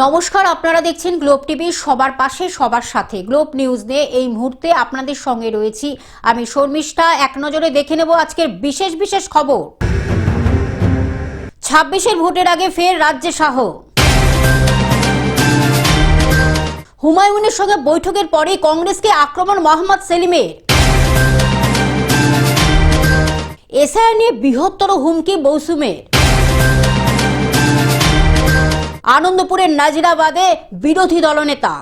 নমস্কার, আপনারা দেখছেন গ্লোব টিভি। সবার পাশে সবার সাথে গ্লোব নিউজ নিয়ে এই মুহূর্তে আপনাদের সঙ্গে রয়েছি আমি শর্মিষ্ঠা। এক নজরে দেখে নেব আজকের বিশেষ বিশেষ খবর। 26-এর ভোটের আগে ফের রাজ্যে শাহ। হুমায়ুনের সঙ্গে বৈঠকের পরে কংগ্রেসকে আক্রমণ মোহাম্মদ সেলিমের। এসআইআর নিয়ে বৃহত্তর হুমকি মৌসুমের। আনন্দপুরের নাজিরাবাদে বিরোধী দলনেতা।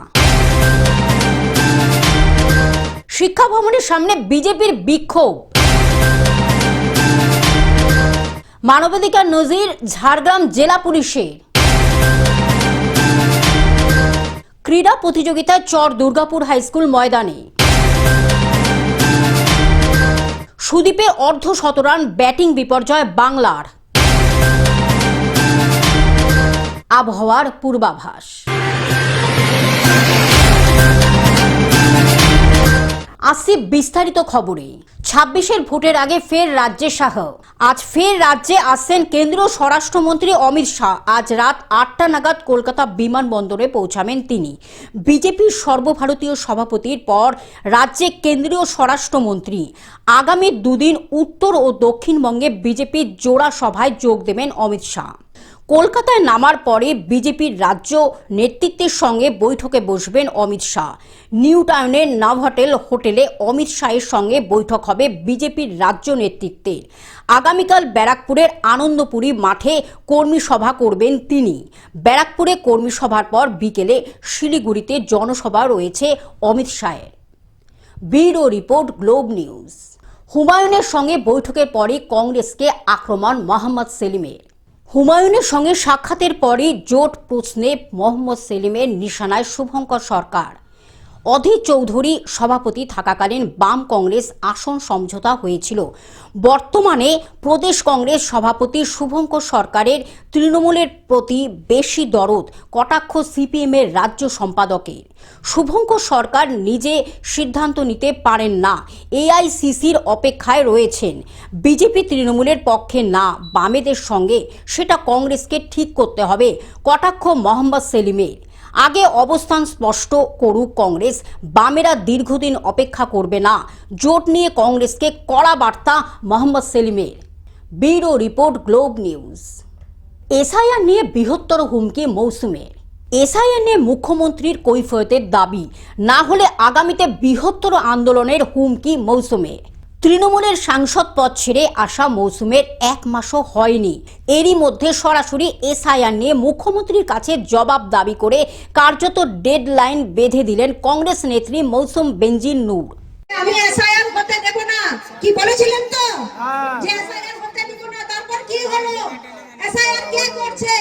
শিক্ষা ভবনের সামনে বিজেপির বিক্ষোভ। মানবাধিকার নজির ঝাড়গ্রাম জেলা পুলিশের। ক্রীড়া প্রতিযোগিতায় চর দুর্গাপুর হাইস্কুল ময়দানে। সুদীপে অর্ধশতরান ব্যাটিং বিপর্যয় বাংলার। আবহাওয়ার পূর্বাভাস। আসছে বিস্তারিত খবরে। 26-এর ভোটের আগে ফের রাজ্যে শাহ। আজ ফের রাজ্যে আসছেন কেন্দ্রীয় স্বরাষ্ট্রমন্ত্রী অমিত শাহ। আজ রাত 8টা নাগাদ কলকাতা বিমানবন্দরে পৌঁছাবেন তিনি। বিজেপির সর্বভারতীয় সভাপতির পর রাজ্যে কেন্দ্রীয় স্বরাষ্ট্রমন্ত্রী। আগামী দুদিন উত্তর ও দক্ষিণবঙ্গে বিজেপির জোড়া সভায় যোগ দেবেন অমিত শাহ। কলকাতায় নামার পরে বিজেপির রাজ্য নেতৃত্বের সঙ্গে বৈঠকে বসবেন অমিত শাহ। নিউ টাউনের নভোটেল হোটেলে অমিত শাহের সঙ্গে বৈঠক হবে বিজেপির রাজ্য নেতৃত্বের। আগামীকাল ব্যারাকপুরের আনন্দপুরী মাঠে কর্মী সভা করবেন তিনি। ব্যারাকপুরে কর্মী সভার পর বিকেলে শিলিগুড়িতে জনসভা রয়েছে অমিত শাহের। Bureau report, Globe news. হুমায়ুনের সঙ্গে বৈঠকের পরে কংগ্রেসকে আক্রমণ মোহাম্মদ সেলিমের। হুমায়ুনের সঙ্গে সাক্ষাতের পরই জোট প্রশ্নে মোহাম্মদ সেলিমের নিশানায় শুভঙ্কর সরকার। অধীর চৌধুরী সভাপতি থাকাকালীন বাম কংগ্রেস আসন সমঝোতা হয়েছিল। বর্তমানে প্রদেশ কংগ্রেস সভাপতি শুভঙ্কর সরকারের তৃণমূলের প্রতি বেশি দরদ কটাক্ষ সিপিএমের রাজ্য সম্পাদকের। শুভঙ্কর সরকার নিজে সিদ্ধান্ত নিতে পারেন না, এআইসিসির অপেক্ষায় রয়েছেন। বিজেপি তৃণমূলের পক্ষে না, বামেদের সঙ্গে, সেটা কংগ্রেসকে ঠিক করতে হবে কটাক্ষ মোহাম্মদ সেলিমের। আগে অবস্থান স্পষ্ট করুক কংগ্রেস, বামেরা দীর্ঘদিন অপেক্ষা করবে না। জোট নিয়ে কংগ্রেসকে কড়া বার্তা মোহাম্মদ সেলিমের। Bureau report, Globe News. SIR নিয়ে বৃহত্তর হুমকি মৌসুমের। এসআইআর নিয়ে মুখ্যমন্ত্রীর কৈফিয়তের দাবি না হলে আগামীতে বৃহত্তর আন্দোলনের হুমকি মৌসুমের। তৃণমূলের সাংসদ পদ ছেড়ে আসা মৌসুমের 1 মাসও হয়নি, এরই মধ্যে সরাসরি এসআইআর নিয়ে মুখ্যমন্ত্রীর কাছে জবাব দাবি করে কার্যত ডেডলাইন বেঁধে দিলেন কংগ্রেস নেত্রী মৌসুম বেনজির নূর। আমি এসআইআর হতে দেব না, কি বলেছিলেন তো যে এসআইআর হতে দেব না। তারপর কি হলো? এসআইআর কে করছে?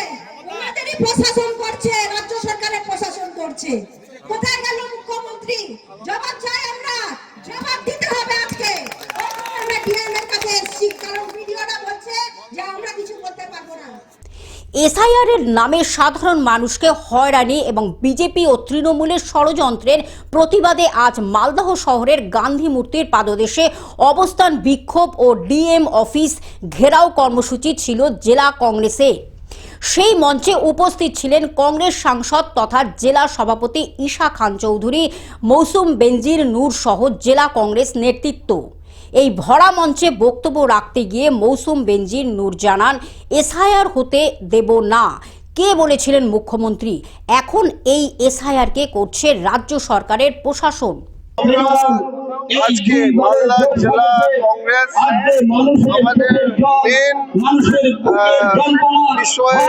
ওনাদেরই প্রশাসন করছে, রাজ্য সরকারের প্রশাসন করছে। কোথায় গেল মুখ্যমন্ত্রী? জবাব চাই আমরা, জবাব দিতে হবে আজকে। আমরা ডিএম এর কাছে এসেছি, কারণ ভিডিওটা বলছে যে আমরা কিছু বলতে পারবো না। এসআইআর এর নামে সাধারণ মানুষকে হয়রানি এবং বিজেপি ও তৃণমূলের ষড়যন্ত্রের প্রতিবাদে আজ মালদহ শহরের গান্ধী মূর্তির পাদদেশে অবস্থান বিক্ষোভ ও ডিএম অফিস ঘেরাও কর্মসূচি ছিল জেলা কংগ্রেসে। সেই মঞ্চে উপস্থিত ছিলেন কংগ্রেস সাংসদ তথা জেলা সভাপতি ঈশা খান চৌধুরী, মৌসুম বেনজির নূর সহ জেলা কংগ্রেস নেতৃত্ব। এই ভরা মঞ্চে বক্তব্য রাখতে গিয়ে মৌসুম বেনজির নূর জানান, এসআইআর হতে দেব না। কে বলেছিলেন মুখ্যমন্ত্রী? এখন এই এসআইআরকে করছে রাজ্য সরকারের প্রশাসন। আজকে মালদা জেলা কংগ্রেস আমাদের মেন বিষয়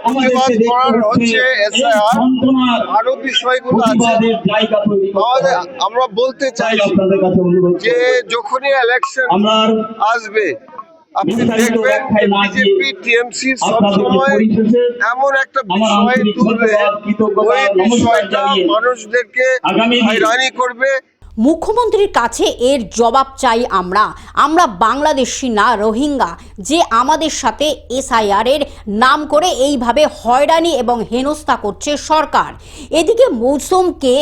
প্রতিবাদ করার হচ্ছে এসআইআর। আরো বিষয়গুলো আছে। আমরা বলতে চাইছি যে যখনই ইলেকশন আসবে আপনি দেখবেন বিজেপি টিএমসি সবসময় এমন একটা বিষয় তুলবে, ওই বিষয়টা মানুষদেরকে হয়রানি করবে। মুখ্যমন্ত্রীর কাছে এর জবাব চাই আমরা বাংলাদেশি না, রোহিঙ্গা, যে আমাদের সাথে এসআইআর এর নাম করে এইভাবে হয়রানি এবং হেনস্থা করছে সরকার। এদিকে মৌসুমকে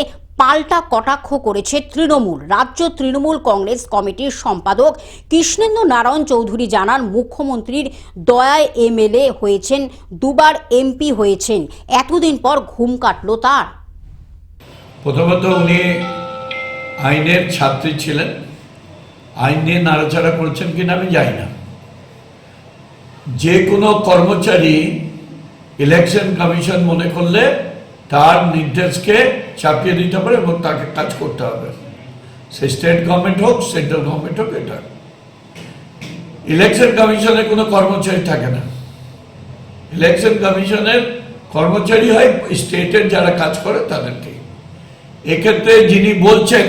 পাল্টা কটাক্ষ করেছে তৃণমূল। রাজ্য তৃণমূল কংগ্রেস কমিটির সম্পাদক কৃষ্ণেন্দু নারায়ণ চৌধুরী জানান, মুখ্যমন্ত্রীর দয়ায় এমএলএ হয়েছেন, দুবার এমপি হয়েছেন, এতদিন পর ঘুম কাটল তার। প্রথমত উনি আইনের ছাত্রী ছিলেন, আইন নিয়ে নাড়াচাড়া করছেন কিনা আমি জানি না। যে কোনো কর্মচারী ইলেকশন কমিশন মনে করলে তার নির্দেশকে চাপিয়ে দিতে পারে এবং তাকে কাজ করতে হবে, সে স্টেট গভর্নমেন্ট হোক সেন্ট্রাল গভর্নমেন্ট হোক। এটা ইলেকশন কমিশনে কোনো কর্মচারী থাকে না। ইলেকশন কমিশনের কর্মচারী হয় স্টেটের যারা কাজ করে তাদেরকে। এক্ষেত্রে যিনি বলছেন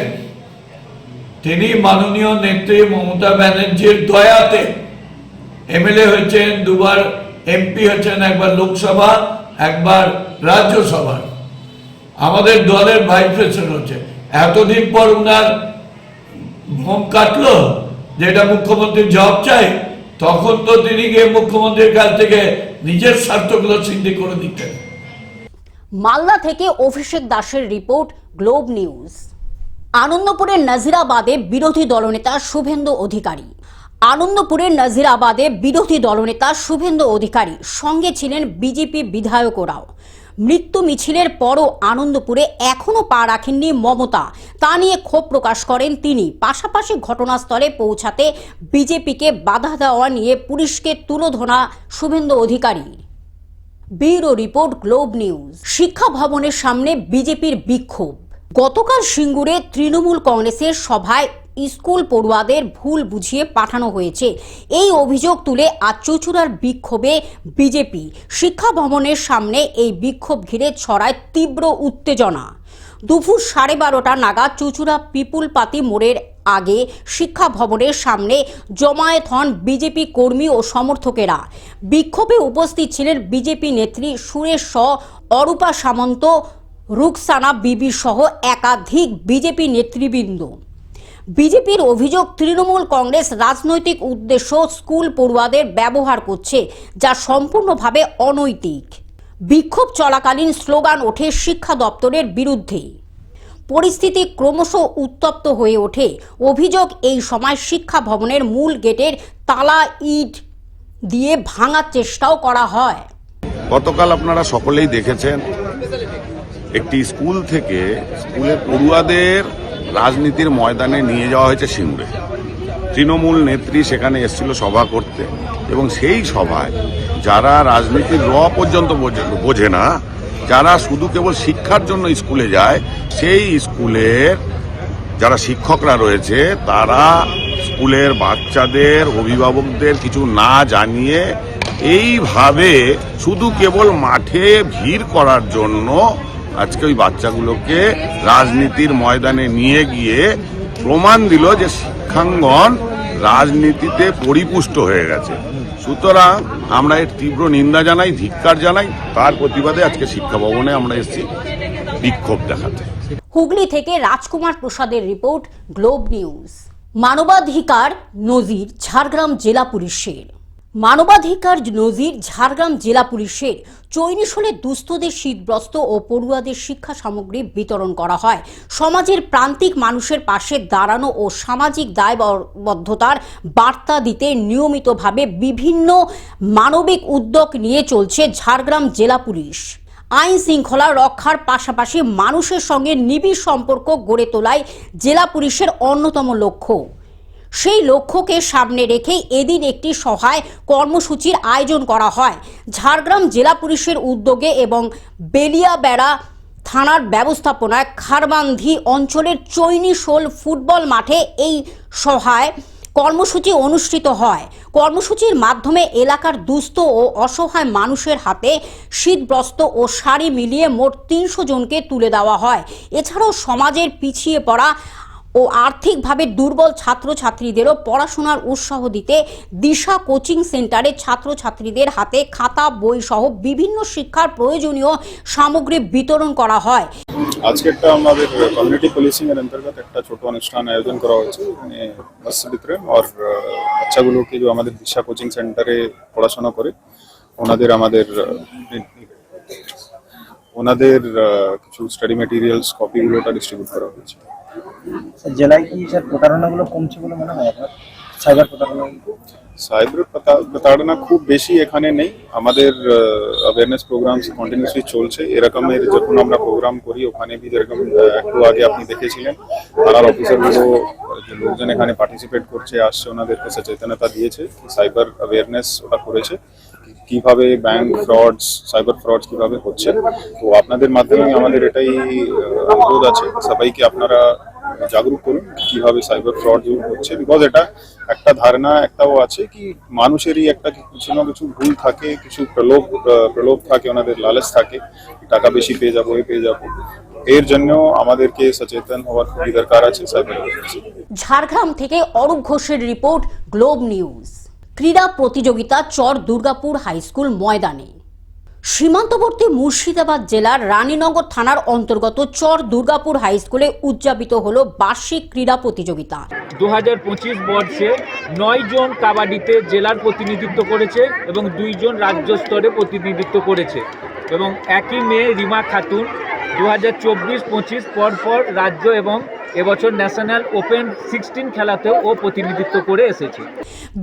তিনি মাননীয় নেত্রী মমতা ব্যানার্জির দয়াতে এমএলএ হয়েছেন, দুবার এমপি হয়েছেন, একবার লোকসভা একবার রাজ্যসভা, আমাদের দলের ভাইস প্রেসিডেন্ট হচ্ছে। এতদিন পর উনার ঘুম কাটলো যেটা মুখ্যমন্ত্রীর জবাব চাই, তখন তো তিনি গিয়ে মুখ্যমন্ত্রীর কাছ থেকে নিজের স্বার্থগুলো সিদ্ধি করে দিতেন। মালদা থেকে অভিষেক দাসের রিপোর্ট, গ্লোব নিউজ। আনন্দপুরের নাজিরাবাদে বিরোধী দলনেতা শুভেন্দু অধিকারী। আনন্দপুরের নাজিরাবাদে বিরোধী দলনেতা শুভেন্দু অধিকারী সঙ্গে ছিলেন বিজেপি বিধায়করাও। মৃত্যু মিছিলের পরও আনন্দপুরে এখনও পা রাখেননি মমতা, তা নিয়ে ক্ষোভ প্রকাশ করেন তিনি। পাশাপাশি ঘটনাস্থলে পৌঁছাতে বিজেপিকে বাধা দেওয়া নিয়ে পুলিশকে তুলোধনা Suvendu Adhikari. Bureau report, Globe News. শিক্ষা ভবনের সামনে বিজেপির বিক্ষোভ। গতকাল সিঙ্গুরে তৃণমূল কংগ্রেসের সভায় স্কুল পড়ুয়াদের ভুল বুঝিয়ে পাঠানো হয়েছে, এই অভিযোগ তুলে আজ চুঁচুড়ার বিক্ষোভে বিজেপি। শিক্ষা ভবনের সামনে এই বিক্ষোভ ঘিরে ছড়ায় তীব্র উত্তেজনা। দুপুর 12:30 নাগাদ চুঁচুড়া পিপুলপাতি মোড়ের আগে শিক্ষা ভবনের সামনে জমায়েত হন বিজেপি কর্মী ও সমর্থকেরা। বিক্ষোভে উপস্থিত ছিলেন বিজেপি নেত্রী সুরেশ শ, অরূপা সামন্ত, রুকসানা বিবি সহ একাধিক বিজেপি নেতৃবৃন্দ। বিজেপির অভিযোগ, তৃণমূল কংগ্রেস রাজনৈতিক উদ্দেশ্য স্কুল পড়ুয়াদের ব্যবহার করছে, যা সম্পূর্ণভাবে অনৈতিক। বিক্ষোভ চলাকালীন স্লোগান ওঠে শিক্ষা দপ্তরের বিরুদ্ধে। পরিস্থিতি ক্রমশ উত্তপ্ত হয়ে ওঠে। অভিযোগ, এই সময় শিক্ষা ভবনের মূল গেটের তালা ইট দিয়ে ভাঙার চেষ্টাও করা হয়। গতকাল আপনারা সকলেই দেখেছেন, একটি স্কুল থেকে স্কুলের পড়ুয়াদের রাজনীতির ময়দানে নিয়ে যাওয়া হয়েছে সিঙ্গুরে। তৃণমূল নেত্রী সেখানে এসেছিল সভা করতে, এবং সেই সভায় যারা রাজনীতির র পর্যন্ত বোঝে না, যারা শুধু কেবল শিক্ষার জন্য স্কুলে যায়, সেই স্কুলের যারা শিক্ষকরা রয়েছে তারা স্কুলের বাচ্চাদের অভিভাবকদের কিছু না জানিয়ে এইভাবে শুধু কেবল মাঠে ভিড় করার জন্য আজকে ওই বাচ্চাগুলোকে রাজনীতির ময়দানে নিয়ে গিয়ে প্রমাণ দিল যে শিক্ষাঙ্গন রাজনীতিতে পরিপুষ্ট হয়ে গেছে। সুতরাং আমরা এর তীব্র নিন্দা জানাই, ধিক্কার জানাই। তার প্রতিবাদে আজকে শিক্ষা ভবনে আমরা এসেছি বিক্ষোভ দেখাতে। হুগলি থেকে রাজকুমার প্রসাদের রিপোর্ট, গ্লোব নিউজ। মানবাধিকার নজির ঝাড়গ্রাম জেলা পুলিশের। মানবাধিকার নজির ঝাড়গ্রাম জেলা পুলিশের। চৈনিশোলে দুস্থদের শীতবস্ত্র ও পড়ুয়াদের শিক্ষা সামগ্রী বিতরণ করা হয়। সমাজের প্রান্তিক মানুষের পাশে দাঁড়ানো ও সামাজিক দায়বদ্ধতার বার্তা দিতে নিয়মিতভাবে বিভিন্ন মানবিক উদ্যোগ নিয়ে চলছে ঝাড়গ্রাম জেলা পুলিশ। আইন শৃঙ্খলা রক্ষার পাশাপাশি মানুষের সঙ্গে নিবিড় সম্পর্ক গড়ে তোলাই জেলা পুলিশের অন্যতম লক্ষ্য। সেই লক্ষ্যকে সামনে রেখেই এদিন একটি সহায় কর্মসূচির আয়োজন করা হয় ঝাড়গ্রাম জেলা পুলিশের উদ্যোগে এবং বেলিয়াবেড়া থানার ব্যবস্থাপনায় খারবান্ধি অঞ্চলের চৈনিশোল ফুটবল মাঠে এই সহায় কর্মসূচি অনুষ্ঠিত হয়। কর্মসূচির মাধ্যমে এলাকার দুস্থ ও অসহায় মানুষের হাতে শীতবস্ত্র ও শাড়ি মিলিয়ে মোট 300 জনকে তুলে দেওয়া হয়। এছাড়াও সমাজের পিছিয়ে পড়া ও আর্থিকভাবে দুর্বল ছাত্রছাত্রীদেরও পড়াশোনার উৎসাহ দিতে দিশা কোচিং সেন্টারে ছাত্রছাত্রীদের হাতে খাতা, বই সহ বিভিন্ন শিক্ষার প্রয়োজনীয় সামগ্রী বিতরণ করা হয়। আজকে একটা আমাদের কমিউনিটি পুলিশিং এর অন্তর্গত একটা ছোট অনুষ্ঠান আয়োজন করা হয়েছে, মানে বাচ্চাদের ভিতরে আর বাচ্চাগুলোকে যে আমাদের দিশা কোচিং সেন্টারে পড়াশোনা করে ওনাদের আমাদের ওনাদের কিছু স্টাডি ম্যাটেরিয়ালস কপিগুলোটা ডিস্ট্রিবিউট করা হয়েছে। জেলায় কি স্যার প্রতারণাগুলো কমছে বলে মনে হয় আপনার? সাইবার প্রতারণা প্রতারণা খুব বেশি এখানে নেই। আমাদের অ্যাওয়ারনেস প্রোগ্রামস কন্টিনিউসলি চলছে। এরকমের যখন আমরা প্রোগ্রাম করি ওখানে যেরকম একটু আগে আপনি দেখেছিলেন থানার অফিসারগুলো যে লোকজন এখানে পার্টিসিপেট করছে আসছে, ওনাদেরকে সচেতনতা দিয়েছে, সাইবার অ্যাওয়ারনেস ওটা করেছে কিভাবে ব্যাংক ফ্রডস, সাইবার ফ্রডস কিভাবে হচ্ছে। তো আপনাদের মাধ্যমে আমাদের এটাই অনুরোধ আছে সবাইকে, আপনারা জাগরুক করুন কিভাবে সাইবার ফ্রড হচ্ছে। বিকজ এটা একটা ধারণা একটাও আছে কি মানুষেরই একটা কিছু না কিছু ভুল থাকে, কিছু প্রলোভ থাকে, ওনাদের লালচ থাকে, টাকা বেশি পেয়ে যাবো, পেয়ে যাবো। এর জন্য আমাদেরকে সচেতন হওয়ার খুবই দরকার আছে সাইবার অ্যাওয়ারনেস। ঝাড়গ্রাম থেকে অরূপ ঘোষের রিপোর্ট, গ্লোব নিউজ। ক্রীড়া প্রতিযোগিতা চর দুর্গাপুর হাই স্কুল ময়দানে। সীমান্তবর্তী মুর্শিদাবাদ জেলার রানীনগর থানার অন্তর্গত চর দুর্গাপুর হাই স্কুলে উদযাপিত হলো বার্ষিক ক্রীড়া প্রতিযোগিতা। 2025 বর্ষে 9 জন কাবাডিতে জেলার প্রতিনিধিত্ব করেছে এবং 2 জন রাজ্য স্তরে প্রতিনিধিত্ব করেছে এবং একই মেয়ে রিমা খাতুন 2024-25 পরপর রাজ্য এবং এবছর ন্যাশনাল ওপেন 16 খেলাতেও ও প্রতিনিধিত্ব করে এসেছে।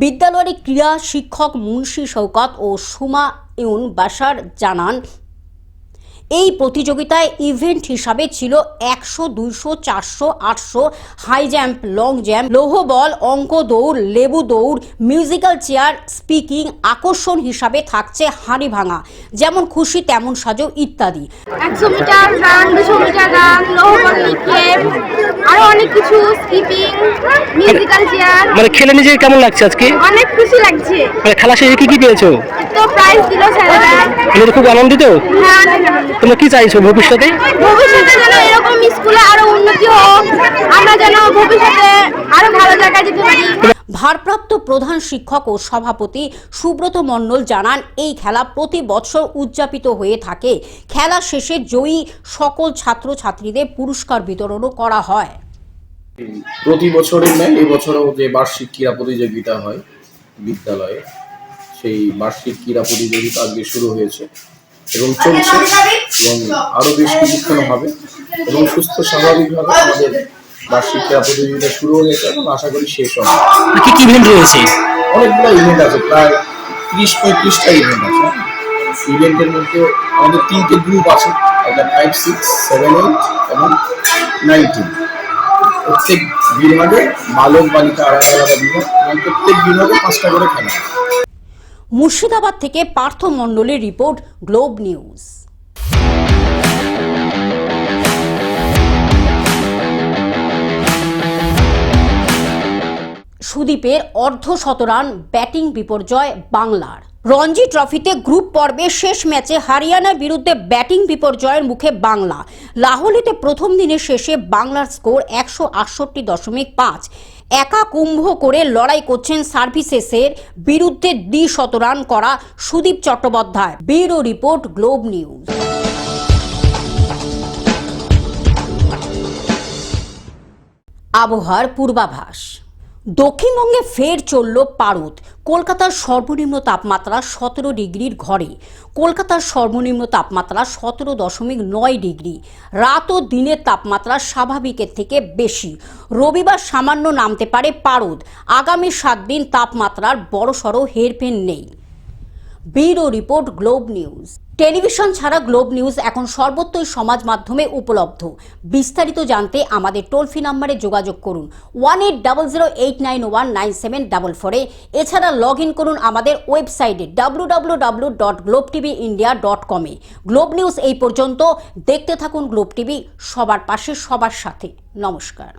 বিদ্যালয়ের ক্রীড়া শিক্ষক মুন্সি শওকত ও সুমায়ুন বাশার জানান, এই প্রতিযোগিতায় ইভেন্ট হিসাবে ছিল 100, 200, 400, 800, হাই জাম্প, লং জাম্প, লৌহ বল, অঙ্ক দৌড়, লেবু দৌড়, মিউজিক্যাল চেয়ার, স্পিকিং। আকর্ষণ হিসাবে থাকছে হাঁড়ি ভাঙা, যেমন খুশি তেমন সাজো ইত্যাদি। 100 মিটার রান, 200 মিটার রান, লৌহ বল নিক্ষেপ, আরো অনেক কিছু, স্কিপিং, মিউজিক্যাল চেয়ার। মানে খেলে নিজে কেমন লাগছে আজকে? অনেক খুশি লাগছে। মানে খেলা শেষে কি কি পেয়েছো? তো প্রাইজ দিল স্যারেরা। মানে খুব আনন্দিত? হ্যাঁ, অনেক আনন্দিত। তোমরা কি চাইছো ভবিষ্যতে? ভবিষ্যতে যেন এরকম স্কুলে আরো উন্নতি হোক, আমরা যেন ভবিষ্যতে আরো ভালো জায়গায় যেতে পারি। ভারপ্রাপ্ত প্রধান শিক্ষক ও সভাপতি সুব্রত মণ্ডল জানান, এই খেলা প্রতি বছর উদযাপিত হয়ে থাকে। খেলা শেষে জয়ী সকল ছাত্রছাত্রীদের পুরস্কার বিতরণও করা হয়। প্রতি বছরের ন্যায় এবছরও যে বার্ষিক ক্রীড়া প্রতিযোগিতা হয় বিদ্যালয়ে, সেই বার্ষিক ক্রীড়া প্রতিযোগিতা আজকে শুরু হয়েছে এবং চলছে এবং আরো বেশ কিছুক্ষণ হবে এবং সুস্থ স্বাভাবিকভাবে আমাদের বার্ষিক ক্রীড়া প্রতিযোগিতা শুরু হয়ে গেছে এবং আশা করি শেষ হবে। কি কি ইভেন্ট রয়েছে? অনেকগুলো ইভেন্ট আছে, প্রায় 30-35টা ইভেন্ট আছে। ইভেন্টের মধ্যে আমাদের 3টে গ্রুপ আছে, একটা 5, 6, 7, 8 এবং 19। প্রত্যেক বিভাগে বালক বালিকা আলাদা আলাদা বিভাগ এবং প্রত্যেক বিভাগে 5টা করে খেলা। মুর্শিদাবাদ থেকে পার্থ মণ্ডলের রিপোর্ট, গ্লোব নিউজ। সুদীপের অর্ধশতরান ব্যাটিং বিপর্যয় বাংলার। রঞ্জি ট্রফিতে গ্রুপ পর্বে শেষ ম্যাচে হরিয়ানার বিরুদ্ধে ব্যাটিং বিপর্যয়ের মুখে বাংলা। লাহোলিতে প্রথম দিনের শেষে বাংলার স্কোর 168.5। একা কুম্ভ করে লড়াই করছেন সার্ভিসেসের বিরুদ্ধে দ্বিশতরান করা Sudip Chattopadhyay. Bureau report, Globe news. আবহাওয়ার পূর্বাভাস। দক্ষিণবঙ্গে ফের চলল পারদ। কলকাতার সর্বনিম্ন তাপমাত্রা 17 ডিগ্রির ঘরে। কলকাতার সর্বনিম্ন তাপমাত্রা 17.9 ডিগ্রি। রাত ও দিনের তাপমাত্রা স্বাভাবিকের থেকে বেশি। রবিবার সামান্য নামতে পারে পারদ। আগামী 7 দিন তাপমাত্রার বড়সড় হেরফের নেই। Bureau report, Globe news. Television ছাড়া গ্লোব নিউজ এখন সর্বত্রই সমাজ মাধ্যমে উপলব্ধ। বিস্তারিত জানতে আমাদের টোল ফ্রি নম্বরে যোগাযোগ করুন 180089197444। এছাড়া লগ ইন করুন আমাদের ওয়েবসাইটে www.globtvindia.com। গ্লোব নিউজ এই পর্যন্ত। দেখতে থাকুন গ্লোব টিভি, সবার পাশে সবার সাথে। নমস্কার।